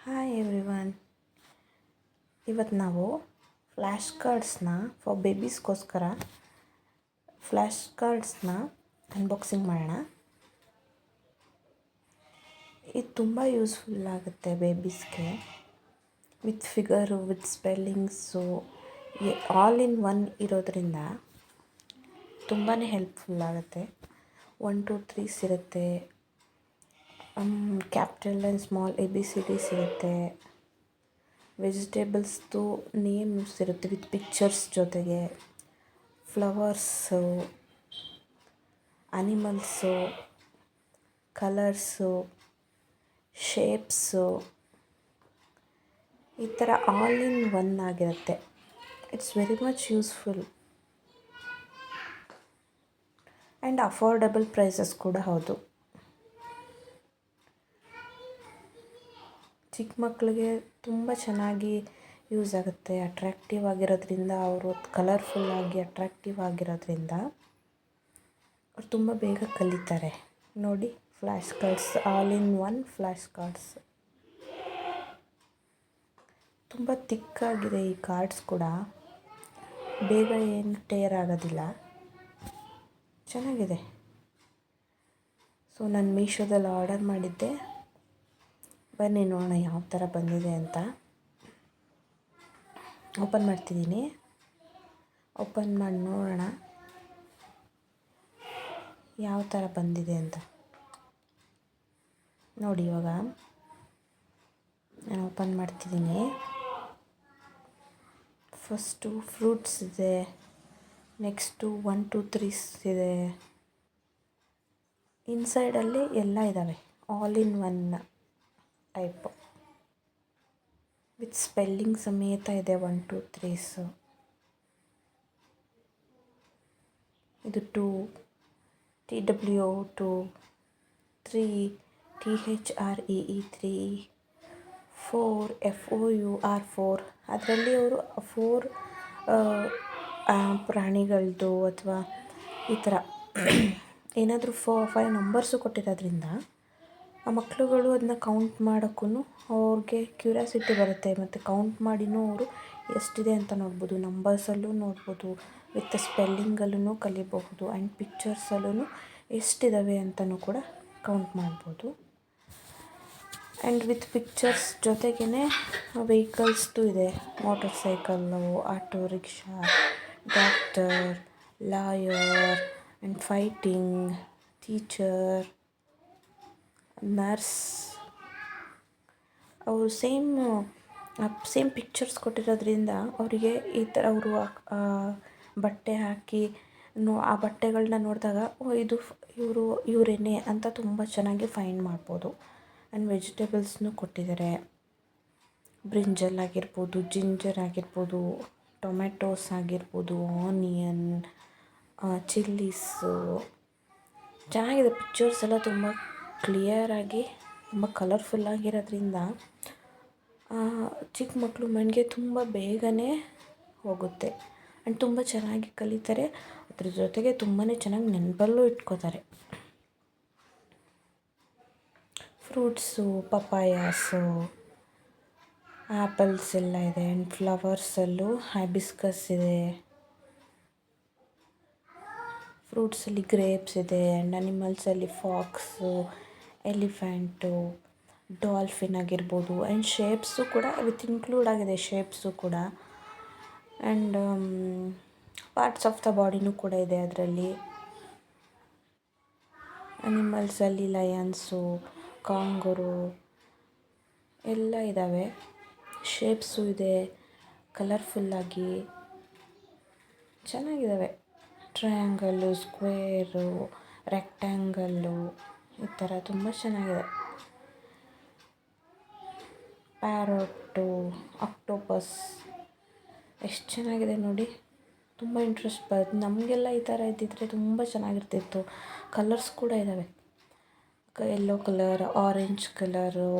Hi everyone. ಇವತ್ತು ನಾವು flash ಕಾರ್ಡ್ಸ್ನ ಫಾರ್ ಬೇಬೀಸ್ಗೋಸ್ಕರ ಫ್ಲ್ಯಾಶ್ ಕಾರ್ಡ್ಸ್ನ ಅನ್ಬಾಕ್ಸಿಂಗ್ ಮಾಡೋಣ. ಇದು ತುಂಬ ಯೂಸ್ಫುಲ್ ಆಗುತ್ತೆ ಬೇಬೀಸ್ಗೆ. With figure, with spellings, all in one ಇರೋದ್ರಿಂದ ತುಂಬಾ ಹೆಲ್ಪ್ಫುಲ್ ಆಗುತ್ತೆ. 1 2 3 ಇರುತ್ತೆ, ಕ್ಯಾಪಿಟಲ್ ಆ್ಯಂಡ್ ಸ್ಮಾಲ್ ABCDs ಇರುತ್ತೆ, ವೆಜಿಟೇಬಲ್ಸ್ದು ನೇಮ್ಸ್ ಇರುತ್ತೆ ವಿತ್ ಪಿಕ್ಚರ್ಸ್ ಜೊತೆಗೆ, ಫ್ಲವರ್ಸು, ಅನಿಮಲ್ಸು, ಕಲರ್ಸು, ಶೇಪ್ಸು, ಈ ಥರ ಆಲ್ ಇನ್ ಒನ್ ಆಗಿರುತ್ತೆ. It's very much useful and affordable prices ಕೂಡ ಹೌದು. ಚಿಕ್ಕ ಮಕ್ಕಳಿಗೆ ತುಂಬ ಚೆನ್ನಾಗಿ ಯೂಸ್ ಆಗುತ್ತೆ. ಅಟ್ರ್ಯಾಕ್ಟಿವ್ ಆಗಿರೋದ್ರಿಂದ, ಅವರು ಕಲರ್ಫುಲ್ಲಾಗಿ ಅಟ್ರ್ಯಾಕ್ಟಿವ್ ಆಗಿರೋದ್ರಿಂದ ಅವ್ರು ತುಂಬ ಬೇಗ ಕಲಿತಾರೆ. ನೋಡಿ, flash cards, all in one flash cards. ತುಂಬ ತಿಕ್ಕಾಗಿದೆ ಈ ಕಾರ್ಡ್ಸ್ ಕೂಡ, ಬೇಗ ಏನು ಟೇರ್ ಆಗೋದಿಲ್ಲ, ಚೆನ್ನಾಗಿದೆ. ಸೊ ನಾನು ಮೀಶೋದಲ್ಲಿ ಆರ್ಡರ್ ಮಾಡಿದ್ದೆ. ಬನ್ನಿ ನೋಡೋಣ ಯಾವ ಥರ ಬಂದಿದೆ ಅಂತ. ಓಪನ್ ಮಾಡ್ತಿದ್ದೀನಿ. ಓಪನ್ ಮಾಡಿ ನೋಡೋಣ ಯಾವ ಥರ ಬಂದಿದೆ ಅಂತ. ನೋಡಿ, ಇವಾಗ ನಾನು ಓಪನ್ ಮಾಡ್ತಿದ್ದೀನಿ. ಫಸ್ಟು ಫ್ರೂಟ್ಸ್ ಇದೆ, ನೆಕ್ಸ್ಟು 1 2 3 ಇದೆ. ಇನ್ಸೈಡಲ್ಲಿ ಎಲ್ಲ ಇದ್ದಾವೆ, all in one type with spelling ಸಮೇತ ಇದೆ. 1 2 3 ಇದು 2 TWO2, 3 THREE 3, 4 FOUR4. ಅದರಲ್ಲಿ ಅವರು 4 ಪ್ರಾಣಿಗಳದ್ದು ಅಥವಾ ಈ ಥರ ಏನಾದರೂ 5 ನಂಬರ್ಸು ಕೊಟ್ಟಿರೋದ್ರಿಂದ ಆ ಮಕ್ಕಳುಗಳು ಅದನ್ನ ಕೌಂಟ್ ಮಾಡೋಕ್ಕೂ ಅವ್ರಿಗೆ ಕ್ಯೂರಿಯಾಸಿಟಿ ಬರುತ್ತೆ. ಮತ್ತು ಕೌಂಟ್ ಮಾಡಿನೂ ಅವರು ಎಷ್ಟಿದೆ ಅಂತ ನೋಡ್ಬೋದು, ನಂಬರ್ಸಲ್ಲೂ ನೋಡ್ಬೋದು, ವಿತ್ ಸ್ಪೆಲ್ಲಿಂಗಲ್ಲೂ ಕಲಿಬಹುದು, ಆ್ಯಂಡ್ ಪಿಕ್ಚರ್ಸಲ್ಲೂ ಎಷ್ಟಿದ್ದಾವೆ ಅಂತಲೂ ಕೂಡ ಕೌಂಟ್ ಮಾಡ್ಬೋದು. ಆ್ಯಂಡ್ ವಿತ್ ಪಿಕ್ಚರ್ಸ್ ಜೊತೆಗೇ ವೆಹಿಕಲ್ಸ್ದು ಇದೆ. Motor cycle, auto rickshaw, doctor, lawyer and fighting, teacher, nurse. ಅವರು ಸೇಮ್ ಪಿಕ್ಚರ್ಸ್ ಕೊಟ್ಟಿರೋದ್ರಿಂದ ಅವರಿಗೆ ಈ ಥರ ಅವರು ಬಟ್ಟೆ ಹಾಕಿ ಆ ಬಟ್ಟೆಗಳನ್ನ ನೋಡಿದಾಗ ಇದು ಇವರೇನೆ ಅಂತ ತುಂಬ ಚೆನ್ನಾಗಿ ಫೈಂಡ್ ಮಾಡ್ಬೋದು. ಆ್ಯಂಡ್ ವೆಜಿಟೇಬಲ್ಸ್ನೂ ಕೊಟ್ಟಿದ್ದಾರೆ. ಬ್ರಿಂಜಲ್ ಆಗಿರ್ಬೋದು, ಜಿಂಜರ್ ಆಗಿರ್ಬೋದು, ಟೊಮೆಟೊಸ್ ಆಗಿರ್ಬೋದು, ಆನಿಯನ್, ಚಿಲ್ಲೀಸು. ಚೆನ್ನಾಗಿದೆ. ಪಿಕ್ಚರ್ಸ್ ಎಲ್ಲ ತುಂಬ ಕ್ಲಿಯರಾಗಿ, ತುಂಬ ಕಲರ್ಫುಲ್ಲಾಗಿರೋದ್ರಿಂದ ಚಿಕ್ಕ ಮಕ್ಕಳು ಮೈಂಡ್ಗೆ ತುಂಬ ಬೇಗನೆ ಹೋಗುತ್ತೆ ಆ್ಯಂಡ್ ತುಂಬ ಚೆನ್ನಾಗಿ ಕಲಿತಾರೆ. ಅದ್ರ ಜೊತೆಗೆ ತುಂಬಾ ಚೆನ್ನಾಗಿ ನೆನಪಲ್ಲೂ ಇಟ್ಕೋತಾರೆ. ಫ್ರೂಟ್ಸು, ಪಪಾಯಾಸು, ಆ್ಯಪಲ್ಸ್ ಎಲ್ಲ ಇದೆ. ಆ್ಯಂಡ್ ಫ್ಲವರ್ಸಲ್ಲೂ ಹೈಬಿಸ್ಕಸ್ ಇದೆ. ಫ್ರೂಟ್ಸಲ್ಲಿ ಗ್ರೇಪ್ಸ್ ಇದೆ. ಆ್ಯಂಡ್ ಅನಿಮಲ್ಸಲ್ಲಿ ಫಾಕ್ಸು, ಎಲಿಫೆಂಟು, ಡಾಲ್ಫಿನ್ ಆಗಿರ್ಬೋದು. ಆ್ಯಂಡ್ ಶೇಪ್ಸು ಕೂಡ ವಿತ್ ಇನ್ಕ್ಲೂಡ್ ಆಗಿದೆ, ಶೇಪ್ಸು ಕೂಡ. ಆ್ಯಂಡ್ ಪಾರ್ಟ್ಸ್ ಆಫ್ ದ ಬಾಡಿನೂ ಕೂಡ ಇದೆ ಅದರಲ್ಲಿ. ಅನಿಮಲ್ಸಲ್ಲಿ ಲಯನ್ಸು, ಕಾಂಗರು ಎಲ್ಲ ಇದ್ದಾವೆ. ಶೇಪ್ಸು ಇದೆ, ಕಲರ್ಫುಲ್ಲಾಗಿ ಚೆನ್ನಾಗಿದ್ದಾವೆ. ಟ್ರಯಾಂಗಲ್ಲು, ಸ್ಕ್ವೇರು, ರೆಕ್ಟ್ಯಾಂಗಲ್ಲು, ಈ ಥರ ತುಂಬ ಚೆನ್ನಾಗಿದೆ. ಪ್ಯಾರೊಟ್ಟು, ಆಕ್ಟೋಪಸ್, ಎಷ್ಟು ಚೆನ್ನಾಗಿದೆ ನೋಡಿ. ತುಂಬ ಇಂಟ್ರೆಸ್ಟ್ ಬರುತ್ತೆ. ನಮಗೆಲ್ಲ ಈ ಥರ ಇದ್ದಿದ್ದರೆ ತುಂಬ ಚೆನ್ನಾಗಿರ್ತಿತ್ತು. ಕಲರ್ಸ್ ಕೂಡ ಇದ್ದಾವೆ. Yellow colour, orange colour,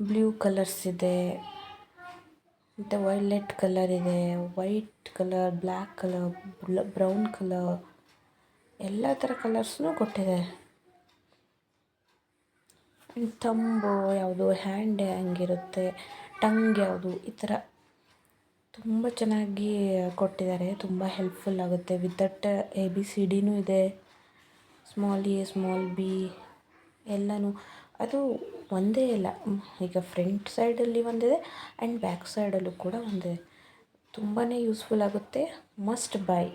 blue colours ಇದೆ, ಮತ್ತು ವೈಲೆಟ್ ಕಲರ್ ಇದೆ, white colour, black colour, brown colour, ಎಲ್ಲ ಥರ ಕಲರ್ಸ್ನೂ ಕೊಟ್ಟಿದೆ. ಥಂಬು ಯಾವುದು, ಹ್ಯಾಂಡ್ ಹೆಂಗಿರುತ್ತೆ, ಟಂಗ್ ಯಾವುದು, ಈ ಥರ ತುಂಬ ಚೆನ್ನಾಗಿ ಕೊಟ್ಟಿದ್ದಾರೆ. ತುಂಬ ಹೆಲ್ಪ್ಫುಲ್ ಆಗುತ್ತೆ. ವಿತ್ ದಟ್ ABCDನೂ ಇದೆ, ಸ್ಮಾಲ್ ಎ ಸ್ಮಾಲ್ ಬಿ ಎಲ್ಲನೂ. ಅದು ಒಂದೇ ಅಲ್ಲ, ಈಗ ಫ್ರಂಟ್ ಸೈಡಲ್ಲಿ ಒಂದಿದೆ ಆ್ಯಂಡ್ ಬ್ಯಾಕ್ ಸೈಡಲ್ಲೂ ಕೂಡ ಒಂದಿದೆ. ತುಂಬಾ ಯೂಸ್ಫುಲ್ ಆಗುತ್ತೆ. Must by.